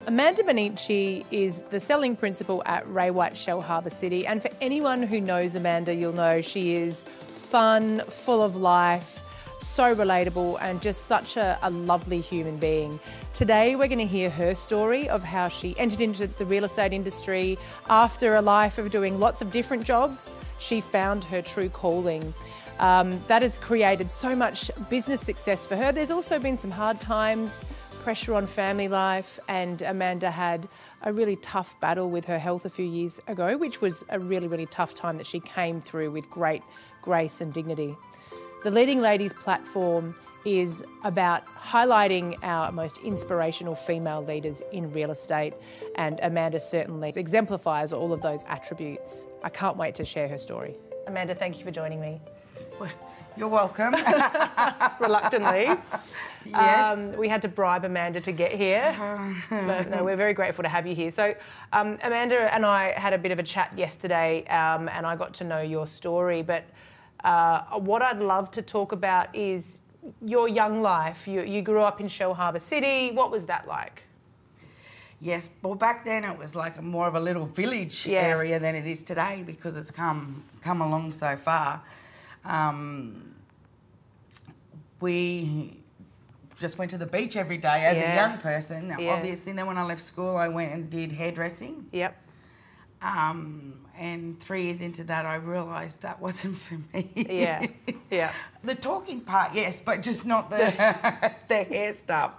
Amanda Benici is the selling principal at Ray White Shellharbour City, and for anyone who knows Amanda, you'll know she is fun, full of life, so relatable and just such a lovely human being. Today we're going to hear her story of how she entered into the real estate industry. After a life of doing lots of different jobs, she found her true calling. That has created so much business success for her. There's also been some hard times, pressure on family life, and Amanda had a really tough battle with her health a few years ago, which was a really tough time that she came through with great grace and dignity. The Leading Ladies platform is about highlighting our most inspirational female leaders in real estate, and Amanda certainly exemplifies all of those attributes. I can't wait to share her story. Amanda, thank you for joining me. Well, you're welcome. Reluctantly. Yes. We had to bribe Amanda to get here, but no, we're very grateful to have you here. So Amanda and I had a bit of a chat yesterday, and I got to know your story, but what I'd love to talk about is your young life. You grew up in Shellharbour City. What was that like? Yes, well, back then it was like more of a little village area than it is today, because it's come along so far. We just went to the beach every day as a young person. Obviously, then when I left school, I went and did hairdressing. Yep. And 3 years into that, I realised that wasn't for me. Yeah, yeah. The talking part, yes, but just not the the hair stuff.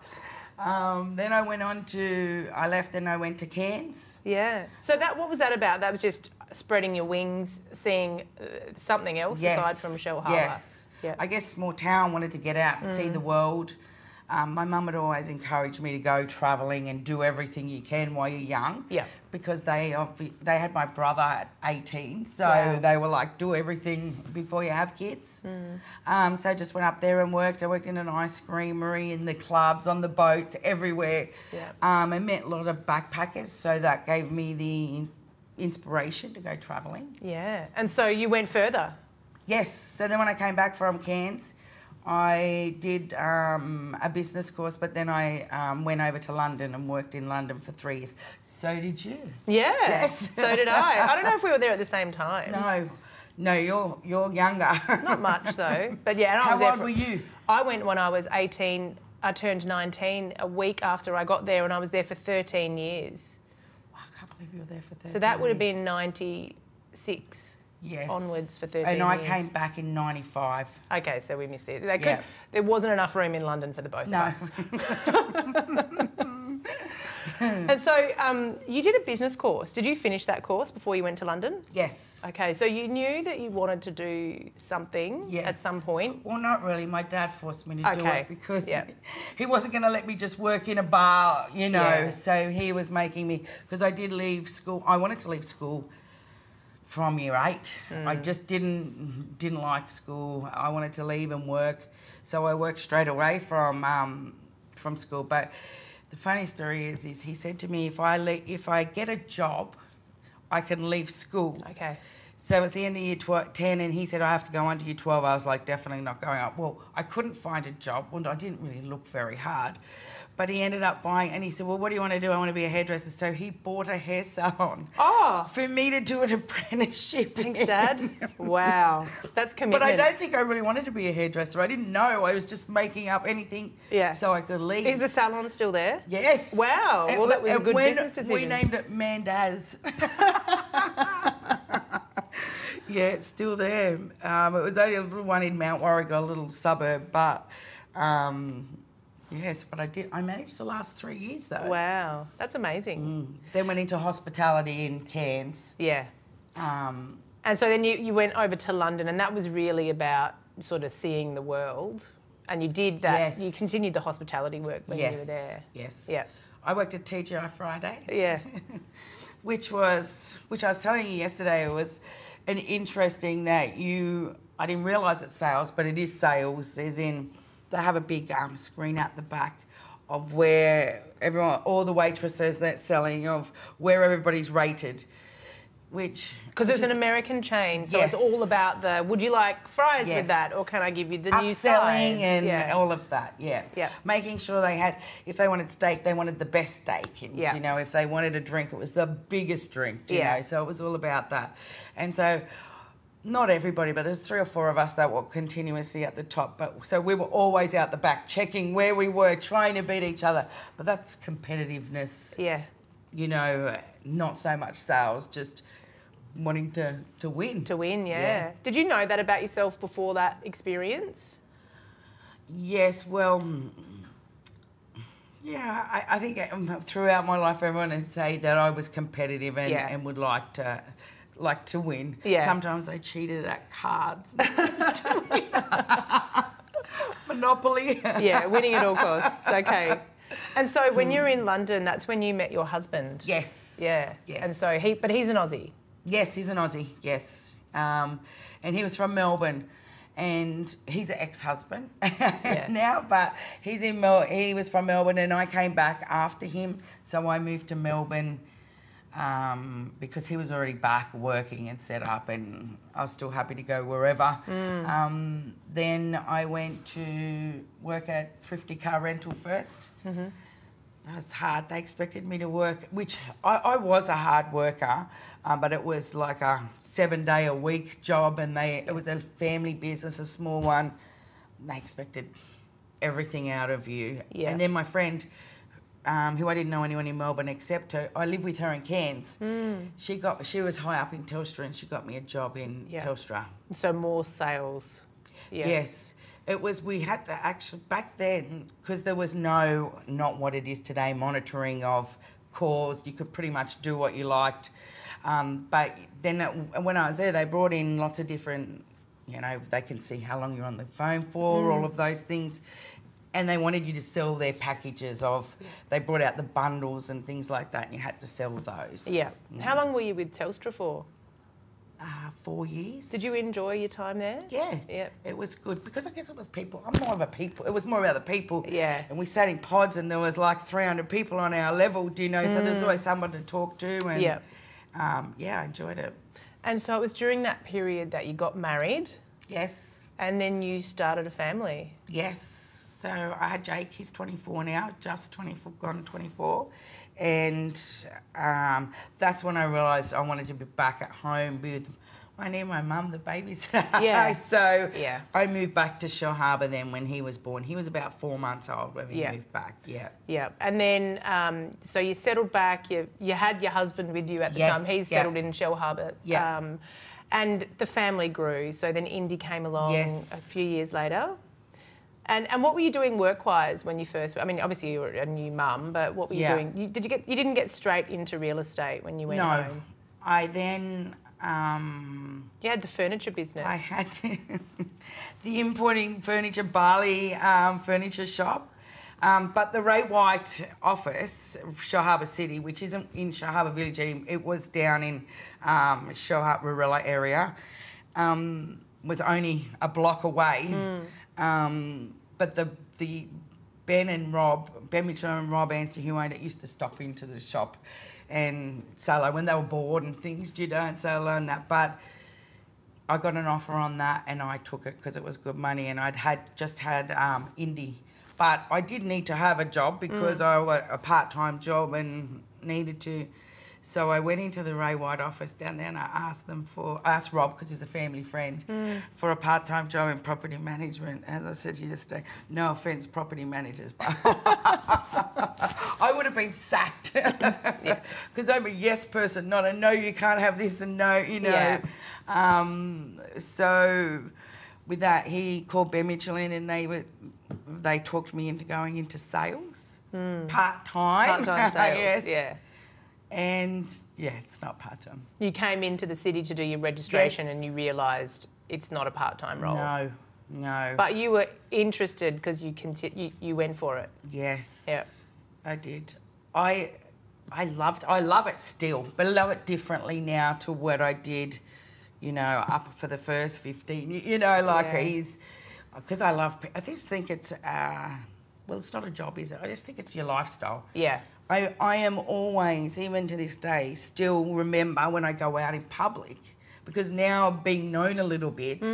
Then I left and I went to Cairns. Yeah. So what was that about? That was just spreading your wings, seeing something else aside from Shellharbour? Yes. Yeah. I guess small town, wanted to get out and see the world. My mum had always encouraged me to go travelling and do everything you can while you're young. Yeah. Because they had my brother at 18, so they were like, do everything before you have kids. So I just went up there and worked. I worked in an ice creamery, in the clubs, on the boats, everywhere. Yeah. I met a lot of backpackers, so that gave me the inspiration to go travelling. Yeah. And so you went further? Yes. So then when I came back from Cairns, I did a business course, but then I went over to London and worked in London for 3 years. So did you? Yeah, yes. So did I. I don't know if we were there at the same time. No, you're younger. Not much though. But yeah, and I was there. How old were you? I went when I was 18. I turned 19 a week after I got there, and I was there for 13 years. Wow, I can't believe you were there for 13 years. So that would have been 96. Yes. Onwards for 13 years. And I came back in 95. Okay, so we missed it. There wasn't enough room in London for the both of us. And so you did a business course. Did you finish that course before you went to London? Yes. Okay, so you knew that you wanted to do something at some point? Well, not really. My dad forced me to do it because he wasn't going to let me just work in a bar, you know. Yeah. So he was making me, because I did leave school. I wanted to leave school from year 8. I just didn't like school. I wanted to leave and work, so I worked straight away from school. But the funny story is he said to me, if I get a job, I can leave school. Okay. So it's the end of year 10, and he said I have to go on to year 12. I was like, definitely not going up. Well, I couldn't find a job. Well, I didn't really look very hard. But he ended up buying, and he said, well, what do you want to do? I want to be a hairdresser. So he bought a hair salon for me to do an apprenticeship. Thanks, Dad. Wow. That's commitment. But I don't think I really wanted to be a hairdresser. I didn't know. I was just making up anything so I could leave. Is the salon still there? Yes. Wow. Well, that was a good business decision. We named it Mandaz. Yeah, it's still there. It was only a little one in Mount Warrigal, a little suburb, but yes, but I managed to last 3 years though. Wow, that's amazing. Then went into hospitality in Cairns. Yeah. And so then you went over to London, and that was really about sort of seeing the world. And you did that. Yes. You continued the hospitality work when you were there. Yes. Yeah. I worked at TGI Fridays. Yeah. which I was telling you yesterday, it was an interesting that I didn't realise it's sales, but it is sales, as in they have a big screen out the back of where all the waitresses that's selling, of where everybody's rated. Because it's an American chain, so it's all about the, would you like fries with that, or can I give you the new side? Upselling and all of that, yeah. Making sure they had, if they wanted steak, they wanted the best steak. And, you know, if they wanted a drink, it was the biggest drink, you know, so it was all about that. And so not everybody, but there's 3 or 4 of us that were continuously at the top. But so we were always out the back, checking where we were, trying to beat each other. But that's competitiveness. Yeah. You know, not so much sales, just wanting to win. To win, yeah. Did you know that about yourself before that experience? Yes, well, yeah, I think throughout my life everyone would say that I was competitive and would like to win. Yeah. Sometimes I cheated at cards. Monopoly. Yeah, winning at all costs. Okay. And so when you're in London, that's when you met your husband? Yes. Yeah. Yes. And so but he's an Aussie? Yes, he's an Aussie, yes. And he was from Melbourne, and he's an ex-husband now, but he was from Melbourne, and I came back after him, so I moved to Melbourne because he was already back working and set up, and I was still happy to go wherever. Then I went to work at Thrifty Car Rental first. That was hard. They expected me to work, which I was a hard worker, but it was like a 7-day-a-week job, and it was a family business, a small one. They expected everything out of you. Yeah. And then my friend, who I didn't know anyone in Melbourne except her, I lived with her in Cairns. She was high up in Telstra, and she got me a job in Telstra. So more sales. Yeah. Yes. We had to actually, back then, because there was not what it is today, monitoring of calls. You could pretty much do what you liked. But then when I was there, they brought in lots of different, you know, they can see how long you're on the phone for, all of those things. And they wanted you to sell their packages they brought out the bundles and things like that, and you had to sell those. Yeah. How long were you with Telstra for? 4 years. Did you enjoy your time there? Yeah. It was good because I guess it was people. I'm more of a people. It was more about the people. Yeah. And we sat in pods and there was like 300 people on our level, do you know? So there's always someone to talk to. And I enjoyed it. And so it was during that period that you got married? Yes. And then you started a family? Yes. So I had Jake, he's 24 now, just 24, gone 24. And that's when I realised I wanted to be back at home with my mum, the babysitter. Yeah. So I moved back to Shellharbour then when he was born. He was about 4 months old when we moved back. Yeah. Yeah. And then so you settled back. You had your husband with you at the time. He's settled in Shellharbour. Yeah. And the family grew. So then Indy came along a few years later. And what were you doing work-wise when you first? I mean, obviously you were a new mum, but what were you doing? You didn't get straight into real estate when you went home? No, I then. You had the furniture business. I had the importing furniture, Bali furniture shop, but the Ray White office, Shellharbour City, which isn't in Shellharbour Village, it was down in Shellharbour Rurella area, was only a block away. But the Ben Mitchell and Rob Anstey, who owned it, used to stop into the shop and sell when they were bored and things, and sell and that. But I got an offer on that and I took it because it was good money, and I'd just had Indy. But I did need to have a job because I was a part-time job and needed to. So I went into the Ray White office down there and I asked Rob, because he's a family friend, for a part-time job in property management. As I said to you yesterday, no offence, property managers, but I would have been sacked because I'm a yes person, not a no, you can't have this and no, you know. Yeah. So with that, he called Ben Mitchell in and they talked me into going into sales, part-time. Part-time sales, yes. And it's not part-time. You came into the city to do your registration and you realised it's not a part-time role. No. But you were interested because you went for it. Yes. Yeah. I did. I love it still, but I love it differently now to what I did, you know, up for the first 15, you know, like because I just think it's, well, it's not a job, is it? I just think it's your lifestyle. Yeah. I am always, even to this day, still remember when I go out in public, because now being known a little bit,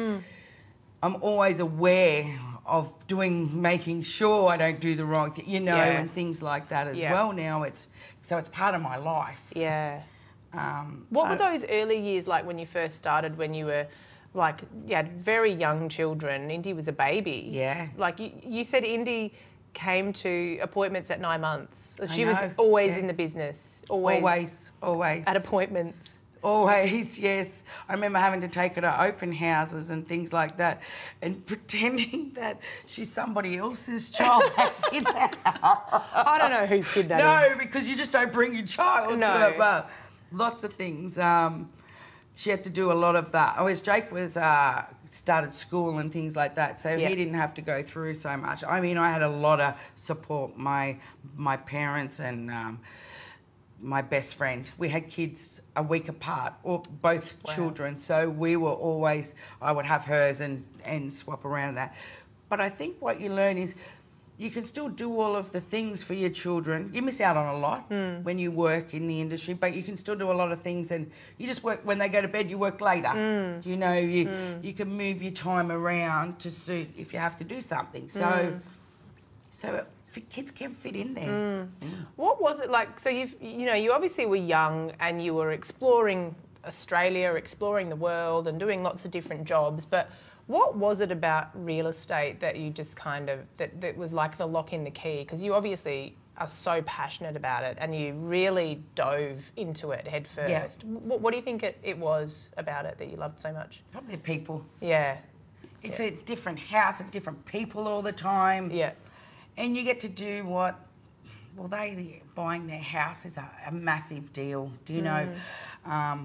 I'm always aware of making sure I don't do the wrong thing, you know, and things like that as well. Now it's part of my life. Yeah. What were those early years like when you first started, when you were like, you had very young children? Indy was a baby. Yeah. Like you said Indy came to appointments at 9 months. She was always in the business. Always. At appointments. Always, yes. I remember having to take her to open houses and things like that and pretending that she's somebody else's child that's in the house. I don't know whose kid that is. No, because you just don't bring your child to it. But lots of things. She had to do a lot of that. Oh, as Jake was started school and things like that, so he didn't have to go through so much. I mean, I had a lot of support. My parents and my best friend. We had kids a week apart, or both children. So we were always, I would have hers and swap around that. But I think what you learn is you can still do all of the things for your children. You miss out on a lot when you work in the industry, but you can still do a lot of things, and you just work when they go to bed, you work later. You know, you can move your time around to suit if you have to do something. So kids can fit in there. What was it like? So you obviously were young and you were exploring Australia, exploring the world and doing lots of different jobs, but what was it about real estate that you just kind of, that was like the lock in the key? Because you obviously are so passionate about it and you really dove into it head first. What do you think it was about it that you loved so much? Probably the people. Yeah. It's a different house and different people all the time. Yeah. And you get to do buying their house is a massive deal. Do you know? I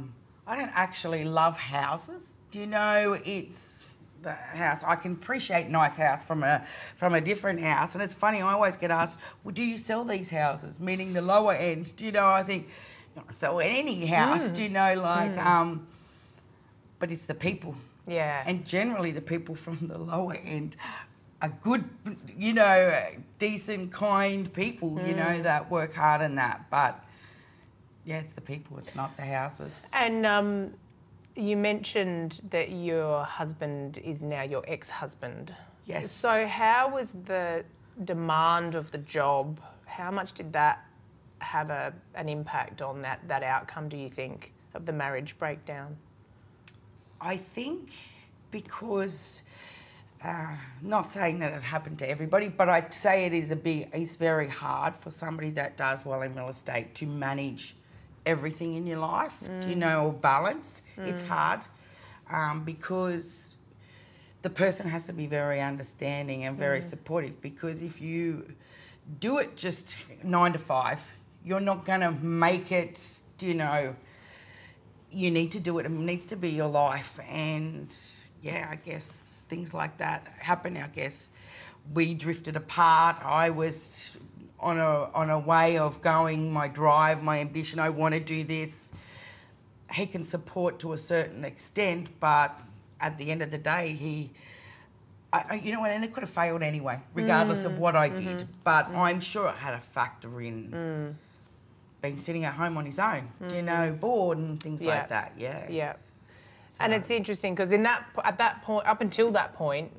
don't actually love houses. Do you know, it's the house. I can appreciate a nice house from a different house. And it's funny, I always get asked, well, do you sell these houses? Meaning the lower end. Do you know, I think, not sell any house, do you know, like, but it's the people. Yeah. And generally the people from the lower end are good, you know, decent, kind people, you know, that work hard in that. But, yeah, it's the people, it's not the houses. And you mentioned that your husband is now your ex-husband. Yes. So how was the demand of the job? How much did that have an impact on that outcome, do you think, of the marriage breakdown? I think because... not saying that it happened to everybody, but I'd say it's very hard for somebody that does well in real estate to manage everything in your life, do you know, or balance. It's hard because the person has to be very understanding and very supportive, because if you do it just 9 to 5, you're not going to make it, do you know, you need to do it. It needs to be your life. And, yeah, I guess things like that happen. I guess we drifted apart. I was on a way of going, my drive, my ambition, I want to do this. He can support to a certain extent, but at the end of the day, you know, and it could have failed anyway, regardless of what I did. But I'm sure it had a factor in being sitting at home on his own, you know, bored and things like that. Yeah. So. And it's interesting because at that point, up until that point,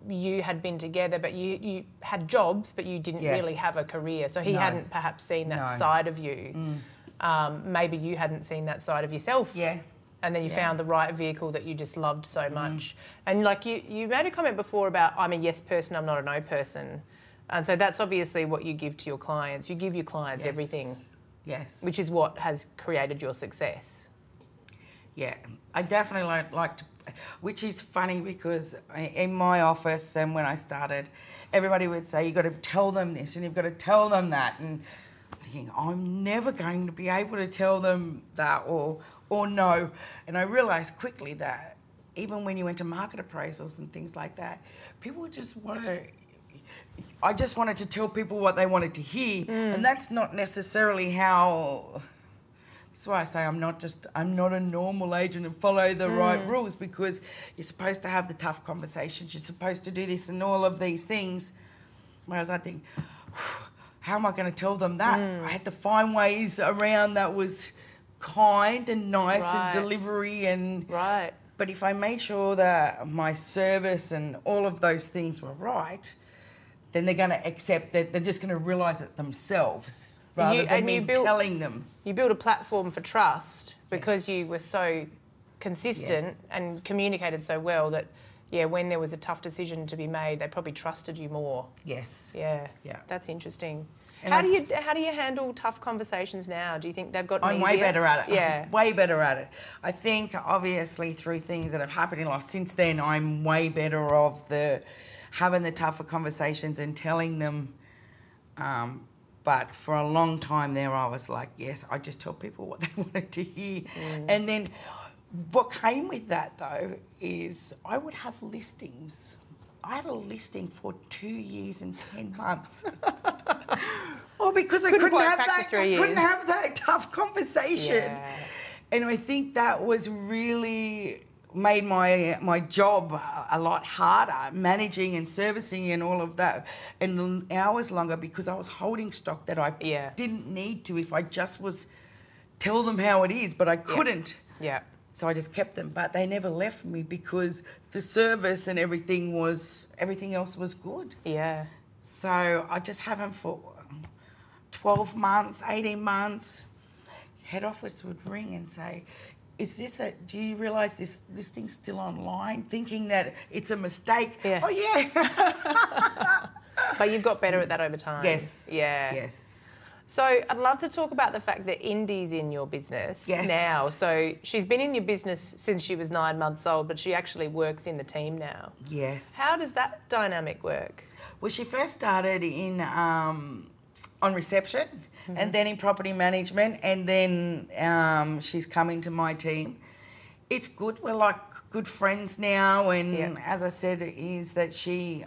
you had been together, but you had jobs, but you didn't really have a career. So he hadn't perhaps seen that side of you. Maybe you hadn't seen that side of yourself. Yeah. And then you found the right vehicle that you just loved so much. And like you made a comment before about, I'm a yes person, I'm not a no person. And so that's obviously what you give to your clients. You give your clients everything. Yes. Which is what has created your success. Yeah, I definitely like to, which is funny because in my office and when I started, everybody would say, you've got to tell them this and you've got to tell them that. And I'm thinking, I'm never going to be able to tell them that or no. And I realised quickly that even when you went to market appraisals and things like that, people just I just wanted to tell people what they wanted to hear. And that's not necessarily how... That's why I say I'm not a normal agent and follow the right rules, because you're supposed to have the tough conversations, you're supposed to do this and all of these things. Whereas I think, how am I going to tell them that? I had to find ways around that was kind and nice and delivery and... Right. But if I made sure that my service and all of those things were right, then they're going to accept that. They're just going to realise it themselves rather than me telling them. You built a platform for trust because you were so consistent and communicated so well that, yeah, when there was a tough decision to be made, they probably trusted you more. Yes. Yeah. Yeah. That's interesting. And how do you handle tough conversations now? Do you think they've gotten easier? I'm way better at it. Yeah. Way better at it. I think, obviously, through things that have happened in life since then, I'm way better of having the tougher conversations and telling them. But for a long time there, I was like, yes, I just tell people what they wanted to hear. And then what came with that, though, is I would have listings. I had a listing for 2 years and 10 months. Well, because I couldn't have that tough conversation. Yeah. And I think that was really made my job a lot harder, managing and servicing and all of that, and hours longer because I was holding stock that I didn't need to if I just was tell them how it is, but I couldn't. Yeah. So I just kept them, but they never left me because the service and everything else was good. Yeah. So I just have them for 12 months, 18 months. Head office would ring and say, do you realise this listing's still online? Thinking that it's a mistake. Yeah. Oh, yeah. But you've got better at that over time. Yes. Yeah. Yes. So I'd love to talk about the fact that Indy's in your business now. So she's been in your business since she was 9 months old, but she actually works in the team now. Yes. How does that dynamic work? Well, she first started in on reception and then in property management, and then she's coming to my team. It's good. We're like good friends now, and as I said, is that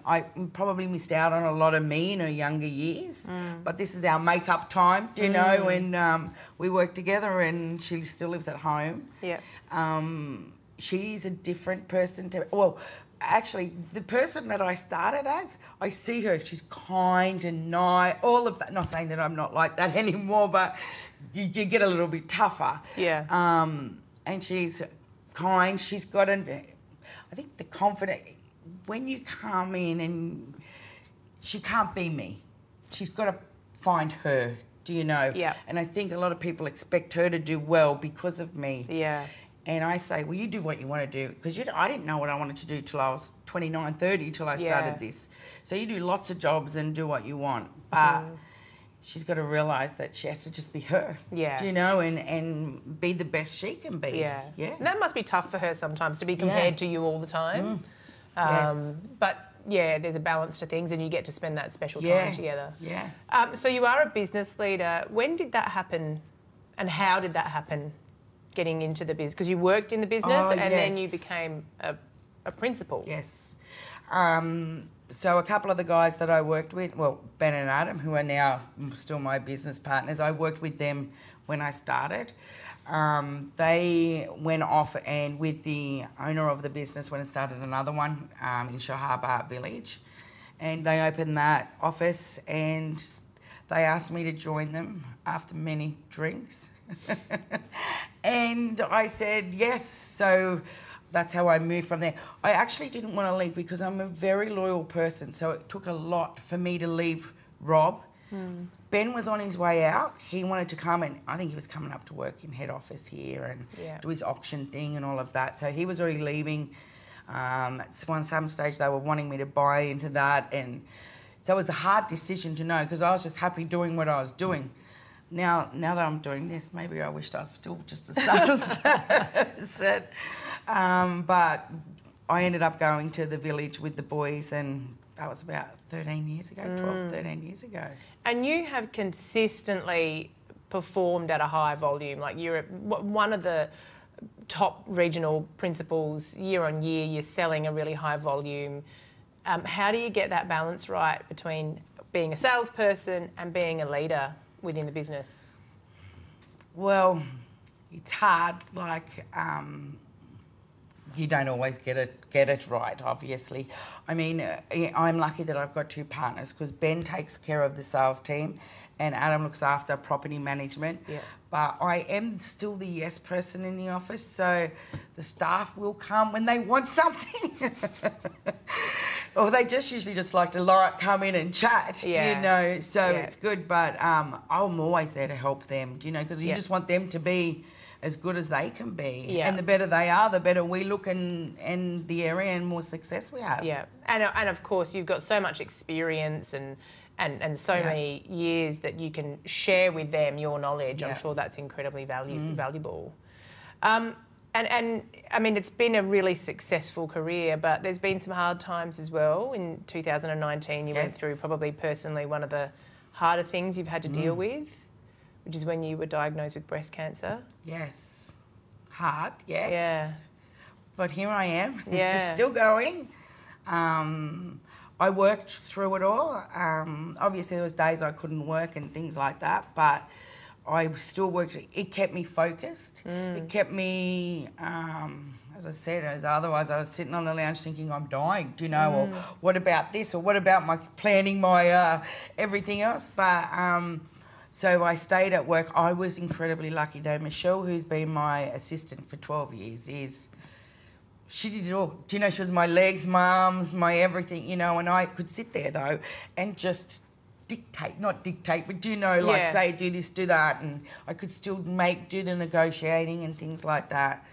I probably missed out on a lot of me in her younger years, but this is our make-up time, you know, and we work together, and she still lives at home. Yeah. She's a different person actually, the person that I started as, I see her, she's kind and nice, all of that. Not saying that I'm not like that anymore, but you get a little bit tougher. Yeah. And she's kind, she's got I think the confidence, when you come in and she can't be me, she's got to find her, do you know? Yeah. And I think a lot of people expect her to do well because of me. Yeah. And I say, well, you do what you want to do. Because I didn't know what I wanted to do till I was 29, 30, till I started this. So you do lots of jobs and do what you want. But she's got to realise that she has to just be her. Yeah. Do you know? And be the best she can be. Yeah. Yeah. And that must be tough for her sometimes to be compared to you all the time. Yes. But, yeah, there's a balance to things and you get to spend that special time together. Yeah. So you are a business leader. When did that happen and how did that happen? Getting into the business, because you worked in the business and then you became a principal. Yes. So a couple of the guys that I worked with, well, Ben and Adam, who are now still my business partners, I worked with them when I started. They went off and with the owner of the business went and started another one in Shahaba Village, and they opened that office and they asked me to join them after many drinks. And I said yes, so that's how I moved from there. I actually didn't want to leave because I'm a very loyal person, so it took a lot for me to leave Rob. Ben was on his way out. He wanted to come, and I think he was coming up to work in head office here and do his auction thing and all of that, so he was already leaving. At some stage they were wanting me to buy into that, and so it was a hard decision to know because I was just happy doing what I was doing. Now that I'm doing this, maybe I wished I was still just a salesperson. But I ended up going to the village with the boys, and that was about 13 years ago, 12, 13 years ago. And you have consistently performed at a high volume. Like you're one of the top regional principals year on year. You're selling a really high volume. How do you get that balance right between being a salesperson and being a leader within the business? Well, it's hard. Like you don't always get it right, obviously. I mean, I'm lucky that I've got two partners because Ben takes care of the sales team and Adam looks after property management. Yeah. But I am still the yes person in the office, so the staff will come when they want something. Or they just usually just like to come in and chat, yeah. you know, so it's good. But I'm always there to help them, you know, because you just want them to be as good as they can be. Yeah. And the better they are, the better we look in the area and more success we have. Yeah, and of course you've got so much experience and so many years that you can share with them your knowledge. I'm sure that's incredibly valuable. And I mean, it's been a really successful career, but there's been some hard times as well. In 2019, you went through probably personally one of the harder things you've had to deal with, which is when you were diagnosed with breast cancer. Yes. Hard, yes. Yeah. But here I am. Yeah. Still going. I worked through it all. Obviously, there was days I couldn't work and things like that, but I still worked. It kept me focused. It kept me, as I said, otherwise I was sitting on the lounge thinking I'm dying, do you know, or what about this, or what about my planning my everything else. But so I stayed at work. I was incredibly lucky though. Michelle, who's been my assistant for 12 years, she did it all. Do you know, she was my legs, my arms, my everything, you know, and I could sit there though and just not dictate, but do you know, like say, do this, do that, and I could still do the negotiating and things like that.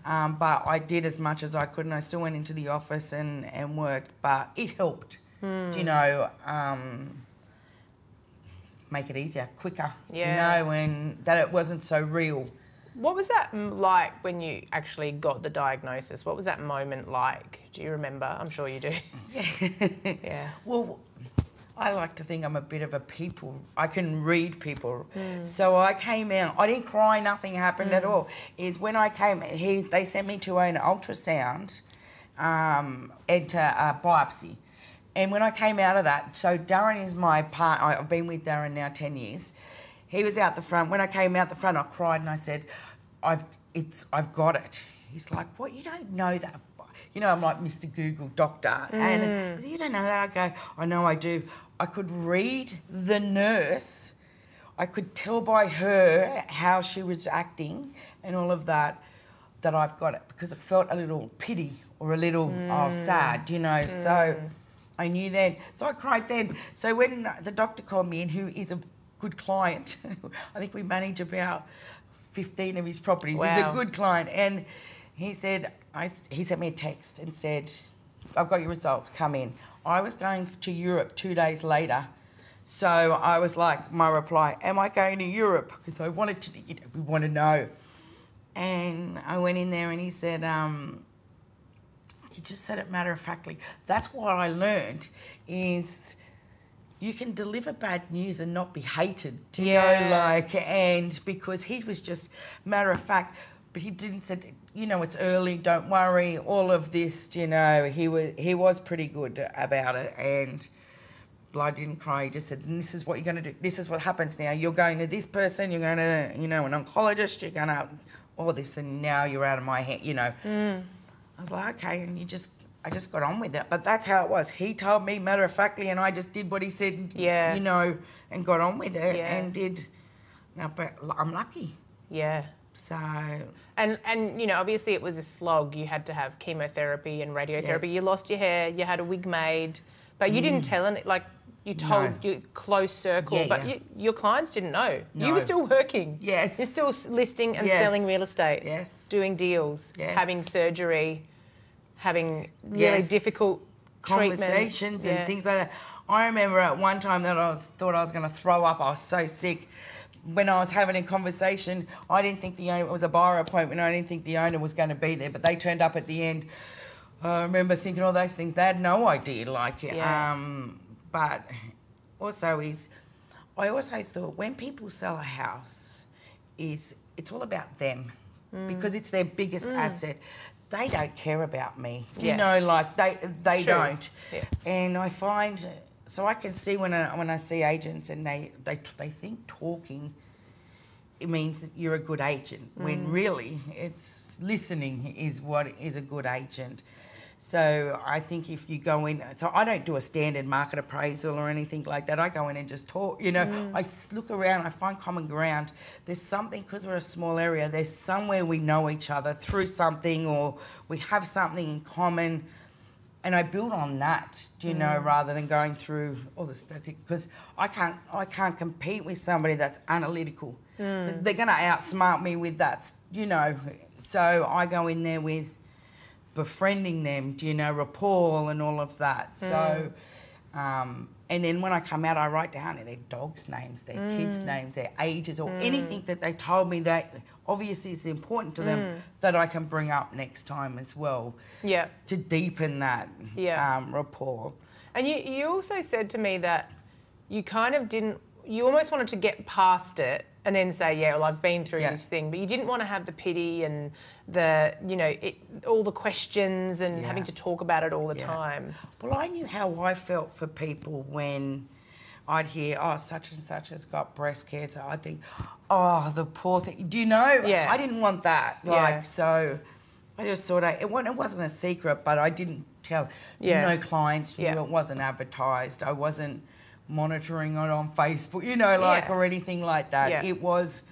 But I did as much as I could, and I still went into the office and worked, but it helped, do you know, make it easier, quicker, you know, and that it wasn't so real. What was that like when you actually got the diagnosis? What was that moment like? Do you remember? I'm sure you do. Yeah. Well, I like to think I'm a bit of a people. I can read people. So I came out. I didn't cry. Nothing happened at all. Is when I came, they sent me to an ultrasound and to a biopsy. And when I came out of that, so Darren is my partner. I've been with Darren now 10 years. He was out the front. When I came out the front, I cried and I said, I've got it. He's like, what? You don't know that? You know, I'm like Mr. Google doctor. And he said, you don't know that? I go, I know I do. I could read the nurse. I could tell by her how she was acting and all of that I've got it, because I felt a little pity or a little sad, you know. So I knew then. So I cried then. So when the doctor called me in, who is a good client, I think we manage about 15 of his properties. Wow. He's a good client. And he said, he sent me a text and said, I've got your results, come in. I was going to Europe 2 days later. So I was like, my reply, am I going to Europe? Because I wanted to, you know, we want to know. And I went in there and he said, he just said it matter-of-factly. That's what I learned is you can deliver bad news and not be hated, do you know, like, and because he was just matter-of-fact, but he didn't say, you know, it's early, don't worry, all of this, you know, he was pretty good about it, and I didn't cry. He just said, this is what you're going to do, this is what happens now, you're going to this person, you're going to, you know, an oncologist, you're going to, all this, and now you're out of my head, you know. I was like, okay, and I just got on with it. But that's how it was. He told me matter-of-factly, and I just did what he said, you know, and got on with it and did. Now, but I'm lucky. Yeah. So. And you know, obviously it was a slog. You had to have chemotherapy and radiotherapy. Yes. You lost your hair. You had a wig made, but you didn't tell any. Like you told your close circle, but your clients didn't know. No. You were still working. Yes. You're still listing and selling real estate. Yes. Doing deals. Yes. Having surgery. Having really difficult conversations and things like that. I remember at one time that I thought I was going to throw up. I was so sick. When I was having a conversation, I didn't think the owner, it was a buyer appointment, I didn't think the owner was going to be there, but they turned up at the end. I remember thinking all those things. They had no idea, like, but also I also thought when people sell a house, it's all about them because it's their biggest asset. They don't care about me, you know, like they don't. Yeah. And I find, so I can see when I see agents and they think talking it means that you're a good agent, when really it's listening is what is a good agent. So I think if you go in, so I don't do a standard market appraisal or anything like that. I go in and just talk, you know. I look around, I find common ground. There's something, because we're a small area, there's somewhere we know each other through something, or we have something in common. And I build on that, you know, rather than going through all the statistics, because I can't compete with somebody that's analytical, because they're going to outsmart me with that, you know. So I go in there with befriending them, you know, rapport and all of that. So, and then when I come out, I write down their dogs' names, their kids' names, their ages, or anything that they told me that obviously is important to them that I can bring up next time as well. Yeah. To deepen that rapport. And you also said to me that you kind of you almost wanted to get past it and then say, yeah, well, I've been through this thing, but you didn't want to have the pity and the, you know, all the questions and having to talk about it all the time. Well, I knew how I felt for people when I'd hear, oh, such and such has got breast cancer. I'd think, oh, the poor thing. Do you know? Yeah. I didn't want that. Like, so I just thought it wasn't a secret, but I didn't tell. No clients knew. It wasn't advertised. I wasn't monitoring it on Facebook, you know, like, or anything like that. Yeah. It was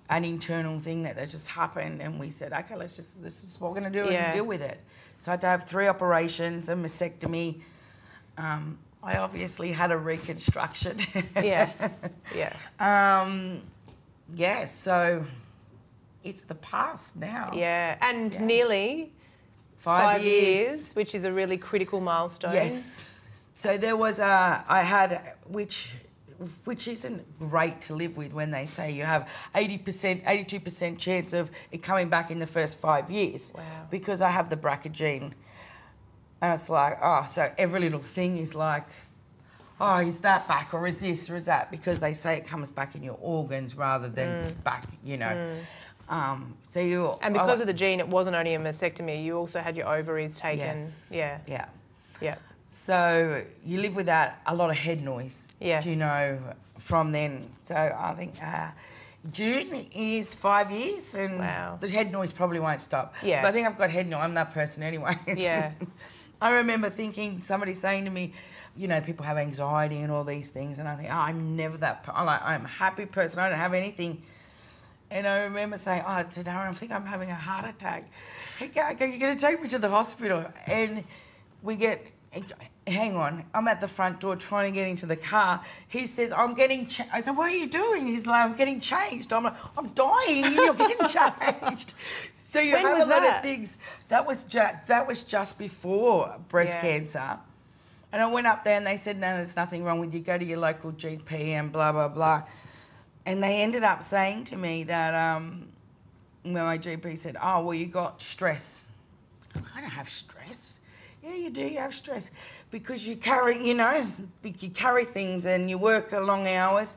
an internal thing that just happened, and we said, okay, this is what we're going to do and deal with it. So I had to have 3 operations, a mastectomy. I obviously had a reconstruction. So it's the past now. Yeah, and nearly 5 years, which is a really critical milestone. Yes. So there was I had, which isn't great to live with when they say you have 80%, 82% chance of it coming back in the first 5 years. Wow. Because I have the BRCA gene. And it's like, oh, so every little thing is like, oh, is that back, or is this, or is that? Because they say it comes back in your organs rather than back, you know. And because of the gene, it wasn't only a mastectomy, you also had your ovaries taken. Yes. Yeah. So you live with that, a lot of head noise, you know, from then. So I think June is 5 years, and the head noise probably won't stop. Yeah. So I think I've got head noise. I'm that person anyway. Yeah. I remember thinking, somebody saying to me, you know, people have anxiety and all these things, and I think, oh, I'm never that. I'm a happy person. I don't have anything. And I remember saying, oh, to Darren, I think I'm having a heart attack. Hey, you're going to take me to the hospital. And we get, hang on, I'm at the front door trying to get into the car. He says, I'm getting changed. I said, what are you doing? He's like, I'm getting changed. I'm like, I'm dying and you're getting changed. So you have a lot of things. That was just before breast cancer. And I went up there and they said, no, there's nothing wrong with you. Go to your local GP and blah, blah, blah. And they ended up saying to me that, when my GP said, oh, well, you got stress. I don't have stress. Yeah, you do. You have stress because you carry, you know, you carry things and you work long hours.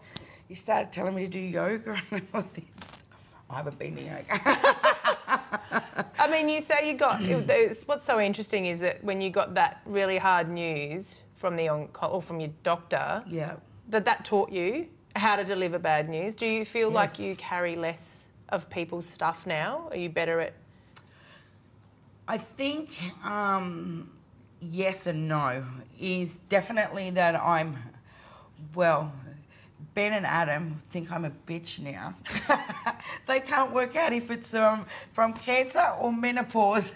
You started telling me to do yoga and all this. I haven't been to yoga. I mean, you say you got. What's so interesting is that when you got that really hard news from from your doctor, that taught you how to deliver bad news. Do you feel like you carry less of people's stuff now? Are you better at? I think yes and no. Is definitely that I'm, well, Ben and Adam think I'm a bitch now. They can't work out if it's from cancer or menopause.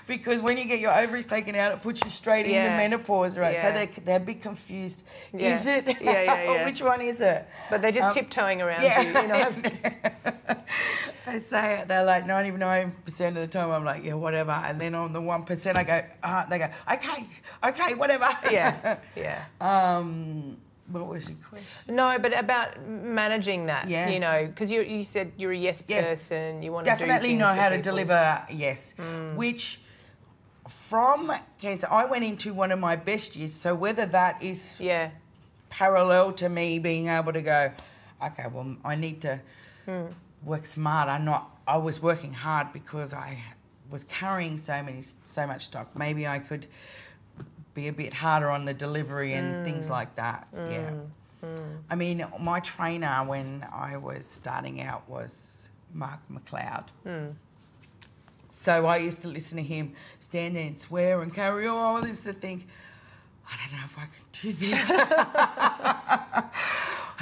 Because when you get your ovaries taken out, it puts you straight into menopause, right? Yeah. So they're a bit confused. Yeah. Is it? Yeah. Which one is it? But they're just tiptoeing around you, you know? I say it, they're like 99% of the time I'm like, yeah, whatever. And then on the 1% I go, they go, okay, whatever. Yeah. What was your question? No, but about managing that, you know, because you said you're a yes person, you want to do things definitely know how to deliver yes, which from cancer, I went into one of my best years, so whether that is parallel to me being able to go, okay, well, I need to work smart. I was working hard because I was carrying so much stock. Maybe I could be a bit harder on the delivery and things like that. I mean, my trainer when I was starting out was Mark McLeod. So I used to listen to him stand there and swear and carry on. I used to think, I don't know if I can do this.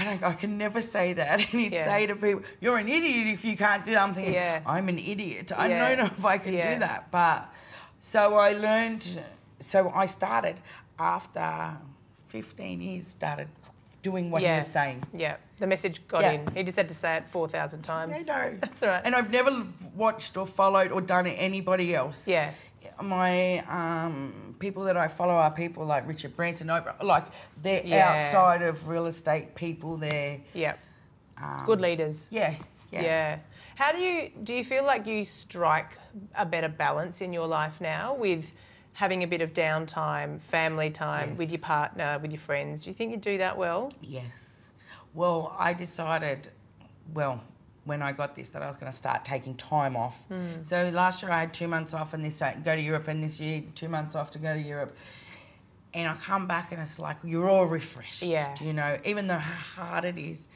I can never say that. And he'd say to people, you're an idiot if you can't do that. I'm thinking, I'm an idiot. I don't know if I can do that. But so I learned, so I started after 15 years, started doing what he was saying. Yeah, the message got in. He just had to say it 4,000 times. I know. That's all right. And I've never watched or followed or done anybody else. Yeah. My people that I follow are people like Richard Branson, Oprah, like they're outside of real estate people. They're good leaders. Yeah. How do you feel like you strike a better balance in your life now with having a bit of downtime, family time with your partner, with your friends? Do you think you do that well? Yes. Well, I decided, when I got this, that I was going to start taking time off. So last year I had 2 months off and this year go to Europe, and this year 2 months off to go to Europe. And I come back and it's like, you're all refreshed. Yeah. You know, even though how hard it is,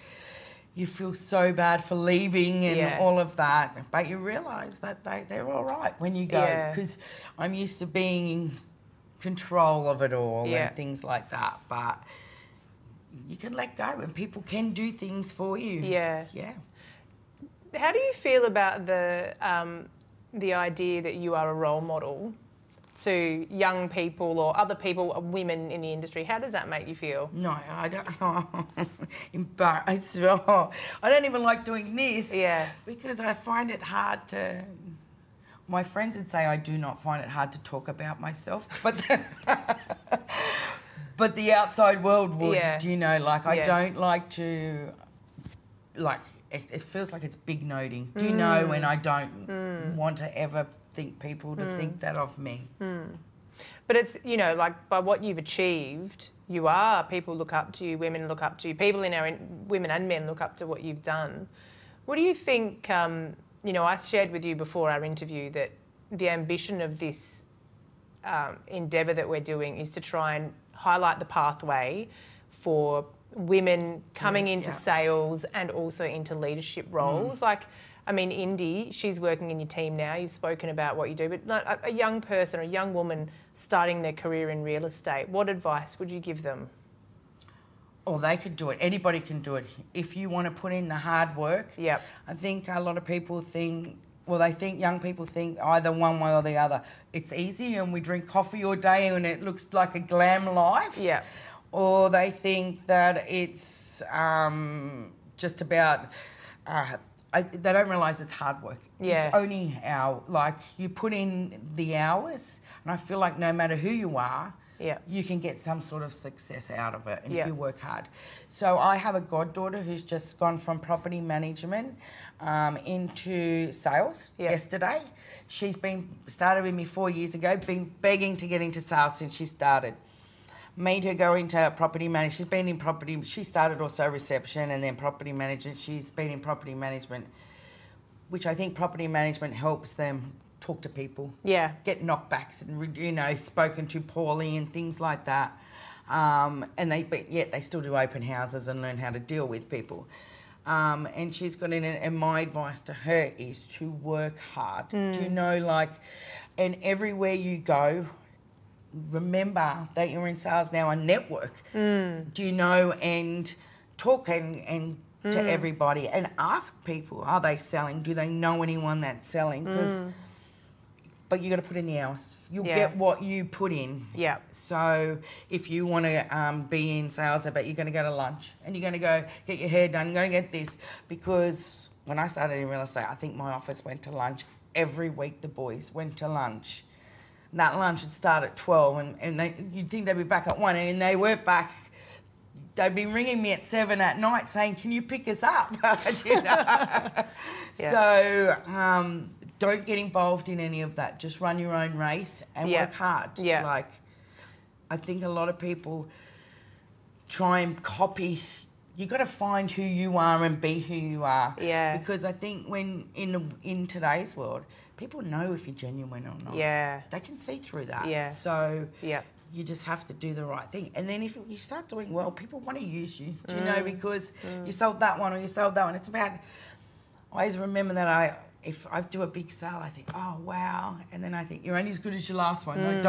you feel so bad for leaving and all of that. But you realise that they're all right when you go. Because I'm used to being in control of it all and things like that. But you can let go and people can do things for you. Yeah. How do you feel about the idea that you are a role model to young people or other people, women in the industry? How does that make you feel? No, I don't. Embarrassed. I don't even like doing this. Yeah. Because I find it hard to. My friends would say I do not find it hard to talk about myself, but the outside world would. Do you know? Like I don't like to. Like it feels like it's big noting. Do you know? And I don't want to ever think people to think that of me. But it's, you know, like by what you've achieved, people look up to you, women look up to you, people women and men look up to what you've done. What do you think, you know, I shared with you before our interview that the ambition of this endeavour that we're doing is to try and highlight the pathway for women coming into sales and also into leadership roles. Like, I mean, Indy, she's working in your team now. You've spoken about what you do, but a young person, a young woman starting their career in real estate, what advice would you give them? Oh, they could do it. Anybody can do it. If you want to put in the hard work. Yep. I think a lot of people think, young people think either one way or the other. It's easy and we drink coffee all day and it looks like a glam life. Yeah. Or they think that it's just about... they don't realise it's hard work. Yeah. It's only you put in the hours, and I feel like no matter who you are, you can get some sort of success out of it if you work hard. So I have a goddaughter who's just gone from property management into sales yesterday. She's started with me 4 years ago, been begging to get into sales since she started. Made her go into property management. She's been in property. She started also reception and then property management. She's been in property management, which I think property management helps them talk to people. Yeah. Get knockbacks and, you know, spoken to poorly and things like that. But yet they still do open houses and learn how to deal with people. And she's got in it, and my advice to her is to work hard. Do you know, like, and everywhere you go, remember that you're in sales now and network. Do you know, and talk and to everybody and ask people, are they selling? Do they know anyone that's selling? But you got to put in the hours. You'll get what you put in. Yeah. So if you want to be in sales, I bet you're going to go to lunch and you're going to go get your hair done. You're going to get this, because when I started in real estate, I think my office went to lunch every week. The boys went to lunch. That lunch would start at 12 and you'd think they'd be back at 1 and they weren't back. They'd be ringing me at 7 at night saying, can you pick us up? So don't get involved in any of that. Just run your own race and work hard. Yeah. Like, I think a lot of people try and copy. You got to find who you are and be who you are. Yeah. Because I think when in today's world, people know if you're genuine or not. Yeah. They can see through that. Yeah. So you just have to do the right thing. And then if you start doing well, people want to use you, do you know, because you sold that one or you sold that one. It's about, I always remember that if I do a big sale, I think, oh, wow. And then I think, you're only as good as your last one. Like,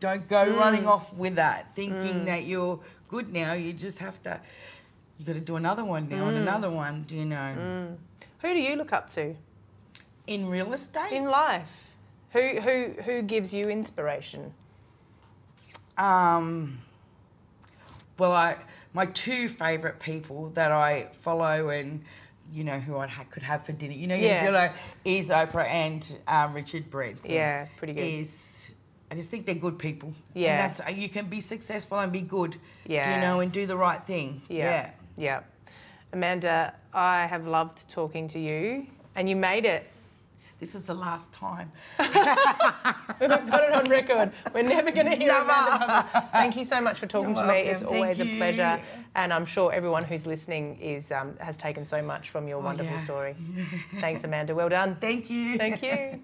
don't go running off with that, thinking that you're good now. You just have to, you got to do another one now and another one, do you know. Who do you look up to? In real estate? In life. Who gives you inspiration? Well, my two favourite people that I follow and, you know, who I could have for dinner, you know, is Oprah and Richard Branson. Yeah, pretty good. I just think they're good people. Yeah. And that's, you can be successful and be good, yeah, you know, and do the right thing. Yeah. Yeah. Amanda, I have loved talking to you, and you made it. This is the last time. We've got it on record. We're never going to hear Amanda. Thank you so much for talking to me. It's always a pleasure. And I'm sure everyone who's listening has taken so much from your wonderful story. Thanks, Amanda. Well done. Thank you. Thank you.